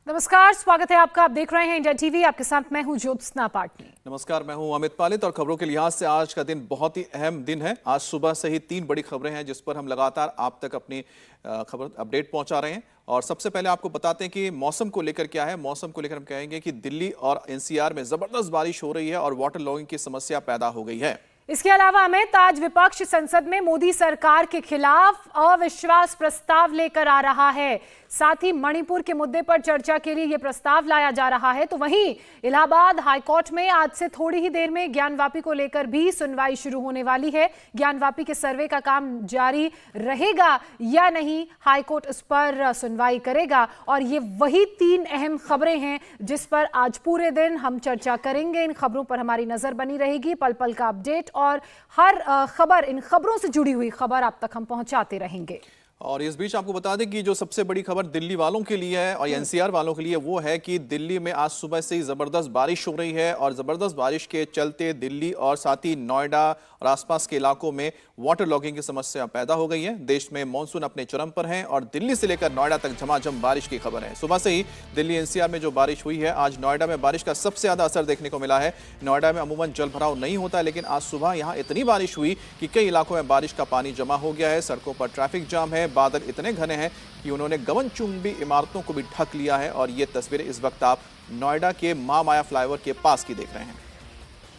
नमस्कार, स्वागत है आपका। आप देख रहे हैं इंडिया टीवी। आपके साथ मैं हूं ज्योत्सना पाटनी। नमस्कार, मैं हूं अमित पालित और खबरों के लिहाज से आज का दिन बहुत ही अहम दिन है। आज सुबह से ही 3 बड़ी खबरें हैं जिस पर हम लगातार आप तक अपनी खबर अपडेट पहुंचा रहे हैं। और सबसे पहले आपको बताते हैं कि मौसम को लेकर क्या है। मौसम को लेकर हम कहेंगे कि दिल्ली और एनसीआर में जबरदस्त बारिश हो रही है और वाटर लॉगिंग की समस्या पैदा हो गई है। इसके अलावा अमित, आज विपक्ष संसद में मोदी सरकार के खिलाफ अविश्वास प्रस्ताव लेकर आ रहा है। साथ ही मणिपुर के मुद्दे पर चर्चा के लिए यह प्रस्ताव लाया जा रहा है। तो वहीं इलाहाबाद हाईकोर्ट में आज से थोड़ी ही देर में ज्ञानवापी को लेकर भी सुनवाई शुरू होने वाली है। ज्ञानवापी के सर्वे का काम जारी रहेगा या नहीं, हाईकोर्ट इस पर सुनवाई करेगा। और ये वही 3 अहम खबरें हैं जिस पर आज पूरे दिन हम चर्चा करेंगे। इन खबरों पर हमारी नजर बनी रहेगी, पल पल का अपडेट और हर खबर, इन खबरों से जुड़ी हुई खबर आप तक हम पहुंचाते रहेंगे। और इस बीच आपको बता दें कि जो सबसे बड़ी खबर दिल्ली वालों के लिए है और एनसीआर वालों के लिए वो है कि दिल्ली में आज सुबह से ही जबरदस्त बारिश हो रही है। और जबरदस्त बारिश के चलते दिल्ली और साथ ही नोएडा और आसपास के इलाकों में वाटर लॉगिंग की समस्या पैदा हो गई है। देश में मानसून अपने चरम पर है और दिल्ली से लेकर नोएडा तक झमाझम बारिश की खबर है। सुबह से ही दिल्ली एनसीआर में जो बारिश हुई है, आज नोएडा में बारिश का सबसे ज्यादा असर देखने को मिला है। नोएडा में अमूमन जल भराव नहीं होता, लेकिन आज सुबह यहाँ इतनी बारिश हुई कि कई इलाकों में बारिश का पानी जमा हो गया है। सड़कों पर ट्रैफिक जाम है, बादल इतने घने हैं कि उन्होंने गगनचुंबी इमारतों को भी ढक लिया है। और ये तस्वीरें इस वक्त आप नोएडा के महामाया फ्लाईओवर के पास की देख रहे हैं।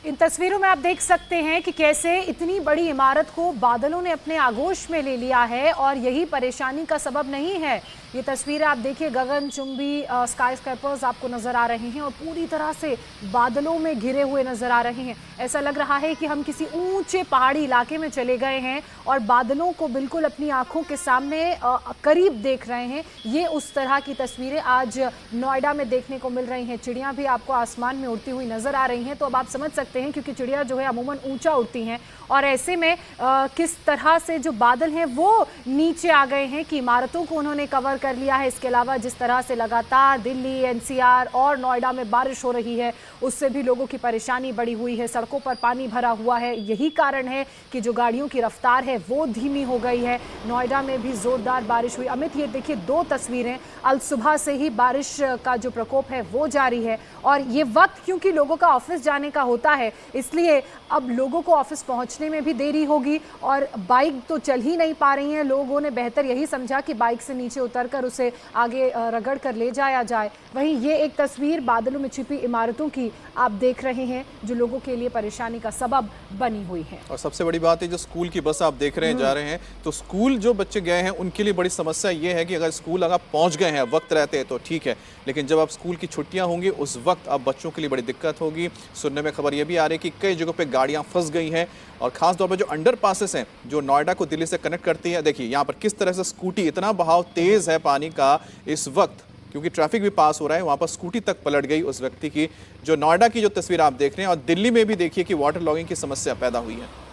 इन तस्वीरों में आप देख सकते हैं कि कैसे इतनी बड़ी इमारत को बादलों ने अपने आगोश में ले लिया है और यही परेशानी का सबब नहीं है। ये तस्वीरें आप देखिए, गगनचुंबी स्काई स्क्रैपर्स आपको नजर आ रहे हैं और पूरी तरह से बादलों में घिरे हुए नजर आ रहे हैं। ऐसा लग रहा है कि हम किसी ऊंचे पहाड़ी इलाके में चले गए हैं और बादलों को बिल्कुल अपनी आंखों के सामने करीब देख रहे हैं। ये उस तरह की तस्वीरें आज नोएडा में देखने को मिल रही हैं। चिड़ियां भी आपको आसमान में उड़ती हुई नजर आ रही हैं। तो अब आप समझ सकते हैं, क्योंकि चिड़िया जो है अमूमन ऊंचा उड़ती हैं और ऐसे में किस तरह से जो बादल हैं वो नीचे आ गए हैं कि इमारतों को उन्होंने कवर कर लिया है। इसके अलावा जिस तरह से लगातार दिल्ली, एनसीआर और नोएडा में बारिश हो रही है, उससे भी लोगों की परेशानी बढ़ी हुई है। सड़कों पर पानी भरा हुआ है। यही कारण है कि जो गाड़ियों की रफ्तार है वो धीमी हो गई है। नोएडा में भी जोरदार बारिश हुई। अमित, ये देखिए 2 तस्वीरें। अल सुबह से ही बारिश का जो प्रकोप है वो जारी है और ये वक्त क्योंकि लोगों का ऑफिस जाने का होता है, इसलिए अब लोगों को ऑफिस पहुंचने में भी देरी होगी और बाइक तो चल ही नहीं पा रही हैं। लोगों ने बेहतर यही समझा कि बाइक से नीचे उतरकर उसे आगे रगड़ कर ले जाया जाए। वहीं ये एक तस्वीर बादलों में छिपी इमारतों की आप देख रहे हैं जो लोगों के लिए परेशानी का सबब बनी हुई है। और सबसे बड़ी बात है, जो स्कूल की बस आप देख रहे हैं जा रहे हैं, तो स्कूल जो बच्चे गए हैं उनके लिए बड़ी समस्या ये है कि अगर स्कूल अगर पहुंच गए हैं वक्त रहते हैं तो ठीक है, लेकिन जब अब स्कूल की छुट्टियां होंगी उस वक्त अब बच्चों के लिए बड़ी दिक्कत होगी। सुनने में खबर ये भी आ रही है कि कई जगहों पे गाड़ियां फंस गई हैं और खास तौर पर जो अंडर पासेस हैं जो नोएडा को दिल्ली से कनेक्ट करती है। देखिए यहाँ पर किस तरह से स्कूटी, इतना बहाव तेज है पानी का इस वक्त, क्योंकि ट्रैफिक भी पास हो रहा है, वहां पर स्कूटी तक पलट गई उस व्यक्ति की। जो नोएडा की जो तस्वीर आप देख रहे हैं और दिल्ली में भी देखिए कि वाटर लॉगिंग की समस्या पैदा हुई है।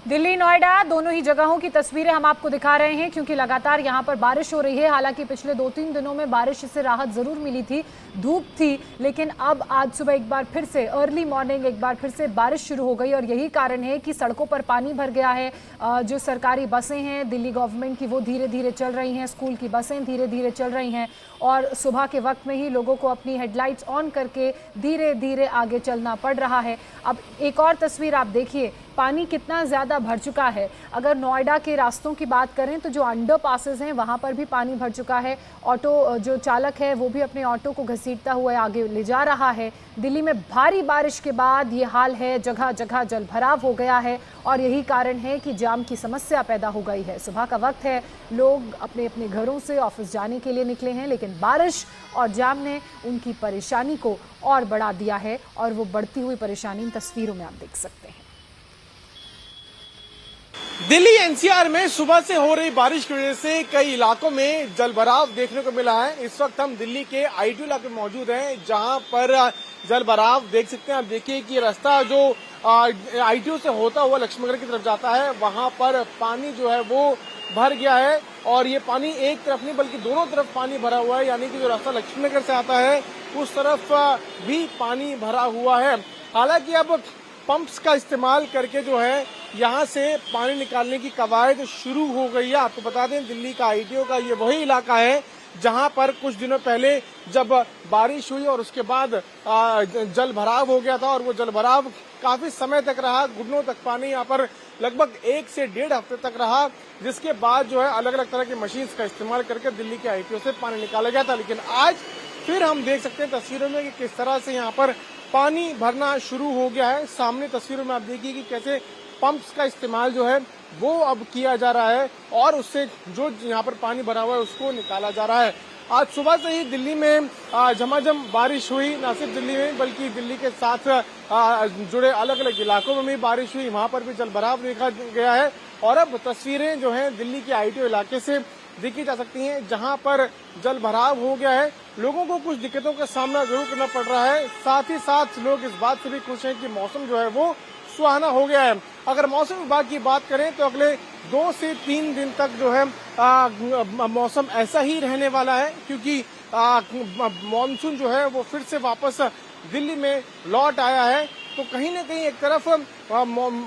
दिल्ली, नोएडा दोनों ही जगहों की तस्वीरें हम आपको दिखा रहे हैं क्योंकि लगातार यहां पर बारिश हो रही है। हालांकि पिछले 2-3 दिनों में बारिश से राहत जरूर मिली थी, धूप थी, लेकिन अब आज सुबह एक बार फिर से अर्ली मॉर्निंग एक बार फिर से बारिश शुरू हो गई और यही कारण है कि सड़कों पर पानी भर गया है। जो सरकारी बसें हैं दिल्ली गवर्नमेंट की वो धीरे धीरे चल रही हैं, स्कूल की बसें धीरे धीरे चल रही हैं और सुबह के वक्त में ही लोगों को अपनी हेडलाइट्स ऑन करके धीरे धीरे आगे चलना पड़ रहा है। अब एक और तस्वीर आप देखिए, पानी कितना ज़्यादा भर चुका है। अगर नोएडा के रास्तों की बात करें तो जो अंडर पासेस हैं वहाँ पर भी पानी भर चुका है। ऑटो जो चालक है वो भी अपने ऑटो को घसीटता हुआ आगे ले जा रहा है। दिल्ली में भारी बारिश के बाद ये हाल है, जगह जगह जल भराव हो गया है और यही कारण है कि जाम की समस्या पैदा हो गई है। सुबह का वक्त है, लोग अपने अपने घरों से ऑफिस जाने के लिए निकले हैं, लेकिन बारिश और जाम ने उनकी परेशानी को और बढ़ा दिया है और वो बढ़ती हुई परेशानी इन तस्वीरों में आप देख सकते हैं। दिल्ली एनसीआर में सुबह से हो रही बारिश की वजह से कई इलाकों में जलभराव देखने को मिला है। इस वक्त हम दिल्ली के आईटी इलाके में मौजूद हैं जहां पर जलभराव देख सकते हैं। आप देखिए कि रास्ता जो आईटीओ से होता हुआ लक्ष्मीनगर की तरफ जाता है वहां पर पानी जो है वो भर गया है और ये पानी एक तरफ नहीं बल्कि दोनों तरफ पानी भरा हुआ है, यानी कि जो रास्ता लक्ष्मीनगर से आता है उस तरफ भी पानी भरा हुआ है। हालांकि अब पंप्स का इस्तेमाल करके जो है यहाँ से पानी निकालने की कवायद शुरू हो गई है। आपको बता दें दिल्ली का आईटीओ का ये वही इलाका है जहां पर कुछ दिनों पहले जब बारिश हुई और उसके बाद जल भराव हो गया था और वो जल भराव काफी समय तक रहा, घुटनों तक पानी यहाँ पर लगभग 1 से 1.5 हफ्ते तक रहा, जिसके बाद जो है अलग अलग तरह की मशीन का इस्तेमाल करके दिल्ली के आईटीओ से पानी निकाला गया था। लेकिन आज फिर हम देख सकते हैं तस्वीरों में कि किस तरह से यहाँ पर पानी भरना शुरू हो गया है। सामने तस्वीरों में आप देखिए कि कैसे पंप्स का इस्तेमाल जो है वो अब किया जा रहा है और उससे जो यहाँ पर पानी भरा हुआ है उसको निकाला जा रहा है। आज सुबह से ही दिल्ली में झमाझम बारिश हुई, न सिर्फ दिल्ली में बल्कि दिल्ली के साथ जुड़े अलग अलग इलाकों में भी बारिश हुई, वहां पर भी जलभराव देखा गया है। और अब तस्वीरें जो हैं दिल्ली के आईटीओ इलाके से देखी जा सकती हैं जहां पर जल भराव हो गया है। लोगों को कुछ दिक्कतों का सामना जरूर करना पड़ रहा है, साथ ही साथ लोग इस बात से भी खुश हैं कि मौसम जो है वो सुहाना हो गया है। अगर मौसम विभाग की बात करें तो अगले 2 से 3 दिन तक जो है मौसम ऐसा ही रहने वाला है, क्योंकि मानसून जो है वो फिर से वापस दिल्ली में लौट आया है। तो कहीं ना कहीं एक तरफ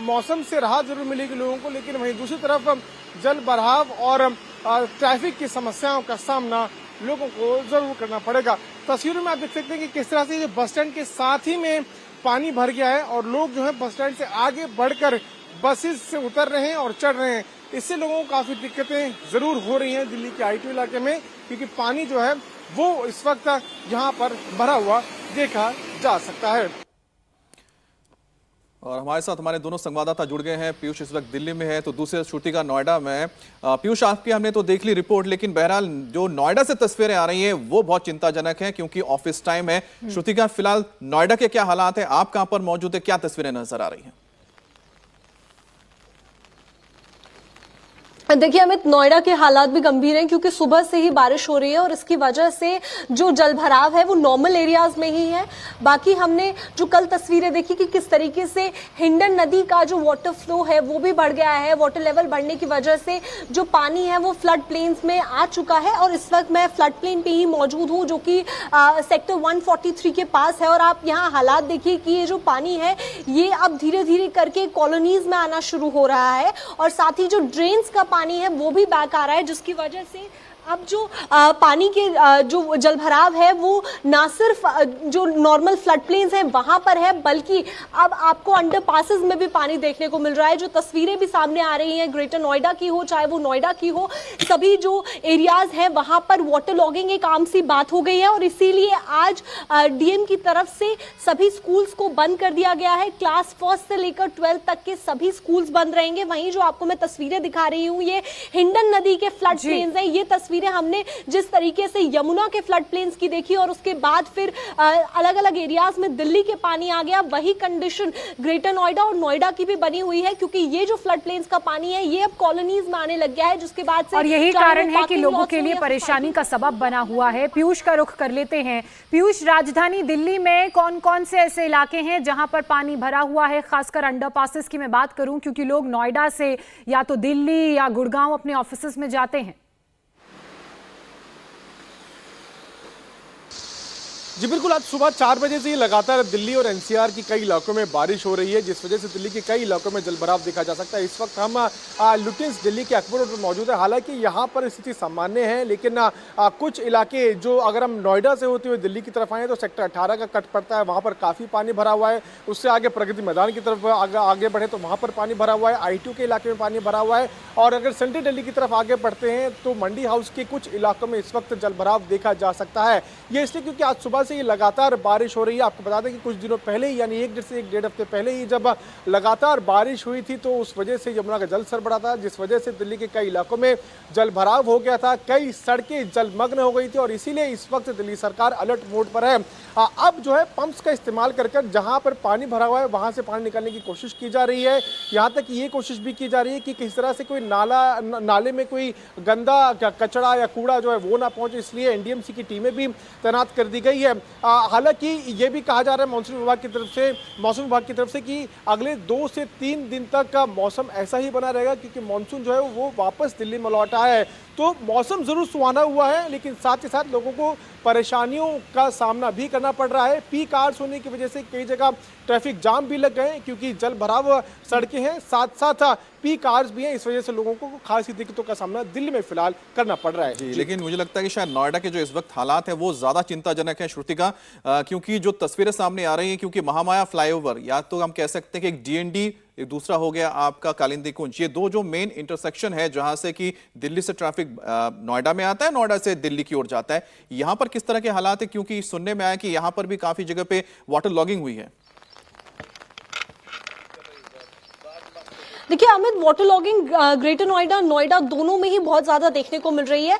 मौसम से राहत जरूर मिलेगी लोगों को, लेकिन वहीं दूसरी तरफ जल भराव और ट्रैफिक की समस्याओं का सामना लोगों को जरूर करना पड़ेगा। तस्वीरों में आप देख सकते हैं कि किस तरह से बस स्टैंड के साथ ही में पानी भर गया है और लोग जो है बस स्टैंड से आगे बढ़कर बसेस से उतर रहे हैं और चढ़ रहे हैं। इससे लोगों को काफी दिक्कतें जरूर हो रही हैं दिल्ली के आईटीओ इलाके में, क्योंकि पानी जो है वो इस वक्त यहाँ पर भरा हुआ देखा जा सकता है। और हमारे साथ हमारे दोनों संवाददाता जुड़ गए हैं। पीयूष इस वक्त दिल्ली में है तो दूसरे श्रुतिका नोएडा में। पीयूष, आपकी हमने तो देख ली रिपोर्ट, लेकिन बहरहाल जो नोएडा से तस्वीरें आ रही हैं वो बहुत चिंताजनक हैं, क्योंकि ऑफिस टाइम है। श्रुतिका, फिलहाल नोएडा के क्या हालात है, आप कहां पर मौजूद है, क्या तस्वीरें नजर आ रही हैं? देखिए अमित, नोएडा के हालात भी गंभीर हैं क्योंकि सुबह से ही बारिश हो रही है और इसकी वजह से जो जलभराव है वो नॉर्मल एरियाज में ही है। बाकी हमने जो कल तस्वीरें देखी कि किस तरीके से हिंडन नदी का जो वाटर फ्लो है वो भी बढ़ गया है। वाटर लेवल बढ़ने की वजह से जो पानी है वो फ्लड प्लेन्स में आ चुका है और इस वक्त मैं फ्लड प्लेन पे ही मौजूद हूँ जो कि सेक्टर 143 के पास है। और आप यहाँ हालात देखिए कि ये जो पानी है ये अब धीरे धीरे करके कॉलोनीज में आना शुरू हो रहा है और साथ ही जो ड्रेन्स का पानी है वो भी बैक आ रहा है, जिसकी वजह से अब जो पानी के जो जलभराव है वो ना सिर्फ जो नॉर्मल फ्लड प्लेन्स हैं वहां पर है, बल्कि अब आपको अंडर पासेस में भी पानी देखने को मिल रहा है। जो तस्वीरें भी सामने आ रही हैं ग्रेटर नोएडा की हो चाहे वो नोएडा की हो, सभी जो एरियाज हैं वहां पर वाटर लॉगिंग एक आम सी बात हो गई है और इसीलिए आज डीएम की तरफ से सभी स्कूल्स को बंद कर दिया गया है। क्लास 1 से लेकर 12 तक के सभी स्कूल्स बंद रहेंगे। वहीं जो आपको मैं तस्वीरें दिखा रही हूँ ये हिंडन नदी के फ्लड प्लेन्स हैं। ये तस्वीरें हमने जिस तरीके से यमुना के फ्लड प्लेन्स की देखी और उसके बाद फिर अलग अलग एरियाज में दिल्ली के पानी आ गया, वही कंडीशन ग्रेटर नोएडा और नोएडा की भी बनी हुई है, क्योंकि ये जो फ्लड प्लेन्स का पानी है ये अब कॉलोनीज में आने लग गया है, जिसके बाद से और यही कारण है कि लोगों के लिए परेशानी का सबब बना हुआ है। पीयूष का रुख कर लेते हैं। पीयूष, राजधानी दिल्ली में कौन कौन से ऐसे इलाके हैं जहां पर पानी भरा हुआ है, खासकर अंडरपासेस की मैं बात करूं, क्योंकि लोग नोएडा से या तो दिल्ली या गुड़गांव अपने ऑफिस में जाते हैं। जी बिल्कुल, आज सुबह 4 बजे से ही लगातार दिल्ली और एनसीआर की कई इलाकों में बारिश हो रही है, जिस वजह से दिल्ली के कई इलाकों में जलभराव देखा जा सकता है। इस वक्त हम लुटियंस दिल्ली के अकबर रोड पर मौजूद है। हालांकि यहाँ पर स्थिति सामान्य है, लेकिन कुछ इलाके जो अगर हम नोएडा से होते हुए दिल्ली की तरफ आए तो सेक्टर 18 का कट पड़ता है, वहाँ पर काफ़ी पानी भरा हुआ है। उससे आगे प्रगति मैदान की तरफ आगे बढ़े तो वहाँ पर पानी भरा हुआ है, आईटीओ के इलाके में पानी भरा हुआ है। और अगर सेंट्रल दिल्ली की तरफ आगे बढ़ते हैं तो मंडी हाउस के कुछ इलाकों में इस वक्त जलभराव देखा जा सकता है। ये इसलिए क्योंकि आज सुबह से ही लगातार बारिश हो रही है। आपको बता दें कि कुछ दिनों पहले ही, यानी 1 से 1.5 हफ्ते पहले ही जब लगातार बारिश हुई थी तो उस वजह से यमुना का जल स्तर बढ़ा था, जिस वजह से दिल्ली के कई इलाकों में जलभराव हो गया था, कई सड़कें जलमग्न हो गई थी और इसीलिए इस वक्त दिल्ली सरकार अलर्ट मोड पर है। अब जो है पंप्स का इस्तेमाल कर जहां पर पानी भरा हुआ है वहां से पानी निकालने की कोशिश की जा रही है। यहाँ तक ये कोशिश भी की जा रही है कि किस तरह से कोई नाले में कोई गंदा कचरा या कूड़ा जो है वो ना पहुंचे, इसलिए एनडीएमसी की टीमें भी तैनात कर दी गई है। हालांकि ये भी कहा जा रहा है मौसम विभाग की तरफ से कि अगले 2 से 3 दिन तक का मौसम ऐसा ही बना रहेगा, क्योंकि मानसून जो है वो वापस दिल्ली में लौटा है। तो मौसम जरूर सुहाना हुआ है, लेकिन साथ ही साथ लोगों को परेशानियों का सामना भी करना पड़ रहा है। पीक आवर्स होने की वजह से कई जगह ट्रैफिक जाम भी लग गए, क्योंकि जल भराव सड़कें हैं, साथ साथ पीक आवर्स भी हैं। इस वजह से लोगों को खासी दिक्कतों का सामना दिल्ली में फिलहाल करना पड़ रहा है। जी, लेकिन मुझे लगता है कि शायद नोएडा के जो इस वक्त हालात है वो ज्यादा चिंताजनक है श्रुतिका, क्योंकि जो तस्वीरें सामने आ रही हैं, क्योंकि महामाया फ्लाईओवर, या तो हम कह सकते हैं कि एक डीएनडी, एक दूसरा हो गया आपका कालिंदी कुंज, ये 2 जो मेन इंटरसेक्शन है जहां से कि दिल्ली से ट्रैफिक नोएडा में आता है, नोएडा से दिल्ली की ओर जाता है। यहां पर किस तरह के हालात है, क्योंकि सुनने में आया कि यहां पर भी काफी जगह पे वाटर लॉगिंग हुई है। देखिए Amit, water logging greater Noida दोनों में ही बहुत ज्यादा देखने को मिल रही है।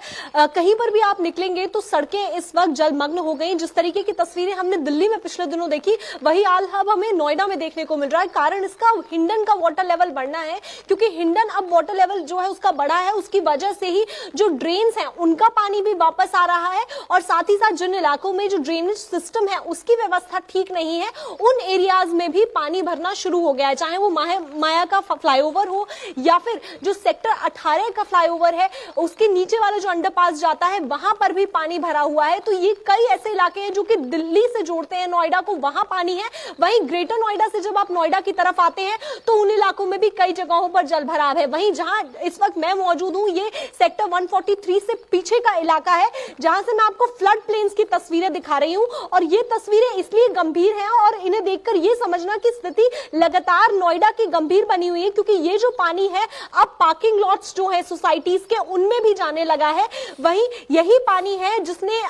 कहीं पर भी आप निकलेंगे तो सड़कें इस वक्त जलमग्न हो गई। जिस तरीके की तस्वीरें हमने दिल्ली में पिछले दिनों देखी, वही हाल अब हमें नोएडा में देखने को मिल रहा है। कारण इसका हिंडन का वाटर लेवल बढ़ना है, क्योंकि हिंडन अब वाटर लेवल जो है उसका बढ़ा है। उसकी वजह से ही जो ड्रेन्स हैं उनका पानी भी वापस आ रहा है, और साथ ही साथ जिन इलाकों में जो ड्रेनेज सिस्टम है उसकी व्यवस्था ठीक नहीं है, उन एरियाज में भी पानी भरना शुरू हो गया है। चाहे वो माया का फ्लाईओवर हो या फिर जो सेक्टर 18 का फ्लाईओवर है उसके नीचे वाला जो अंडरपास जाता है वहां पर भी पानी भरा हुआ है। तो ये कई ऐसे इलाके हैं जो कि दिल्ली से जोड़ते हैं नोएडा को, वहां पानी है। वहीं ग्रेटर नोएडा से जब आप नोएडा की तरफ आते हैं तो उन इलाकों में भी कई जगहों पर जल भराव है। वहीं जहां इस वक्त मैं मौजूद हूं, ये सेक्टर 143 से पीछे का इलाका है, जहां से मैं आपको फ्लड प्लेन्स की तस्वीरें दिखा रही हूं। और ये तस्वीरें इसलिए गंभीर हैं और इन्हें देखकर ये समझना कि स्थिति लगातार नोएडा की गंभीर बनी हुई है, क्योंकि ये जो पानी है अब पार्किंग लॉट्स जो है सोसाइटीज के उनमें भी जाने लगा है। वहीं यही पानी है जिसने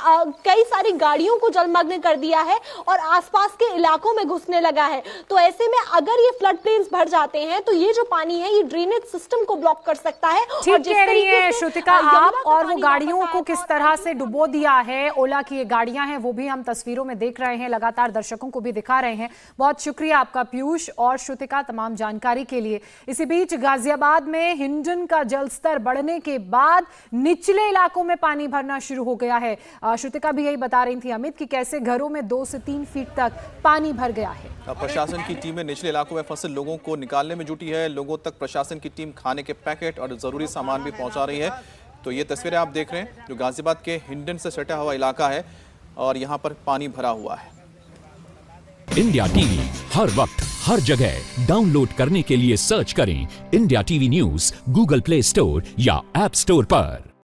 कई सारी गाड़ियों को जलमग्न कर दिया है और आसपास के इलाकों में घुसने लगा है। तो ऐसे में अगर ये फ्लड प्लेन्स भर जाते हैं तो ये जो पानी है ये ड्रेनेज सिस्टम को ब्लॉक कर सकता है। ठीक कह रही है श्रुतिका आप, और वो गाड़ियों को किस तरह से डुबो दिया है। ओला की ये गाड़ियां हैं, वो भी हम तस्वीरों में देख रहे हैं, लगातार दर्शकों को भी दिखा रहे हैं। बहुत शुक्रिया आपका पीयूष और श्रुतिका तमाम जानकारी के लिए। इसी बीच गाजियाबाद में हिंडन का जलस्तर बढ़ने के बाद निचले इलाकों में पानी भरना शुरू हो गया है। श्रुतिका भी यही बता रही थी अमित कि कैसे घरों में 2 से 3 फीट तक पानी भर गया है। प्रशासन की टीमें निचले इलाकों में फंसे लोगों को निकालने में जुटी है। लोगों तक प्रशासन की टीम खाने के पैकेट और जरूरी सामान भी पहुंचा रही है। तो ये तस्वीरें आप देख रहे हैं जो गाजियाबाद के हिंडन से सटा हुआ इलाका है और यहाँ पर पानी भरा हुआ है। इंडिया टीवी हर वक्त हर जगह डाउनलोड करने के लिए सर्च करें India TV news Google play store या ऐप स्टोर पर।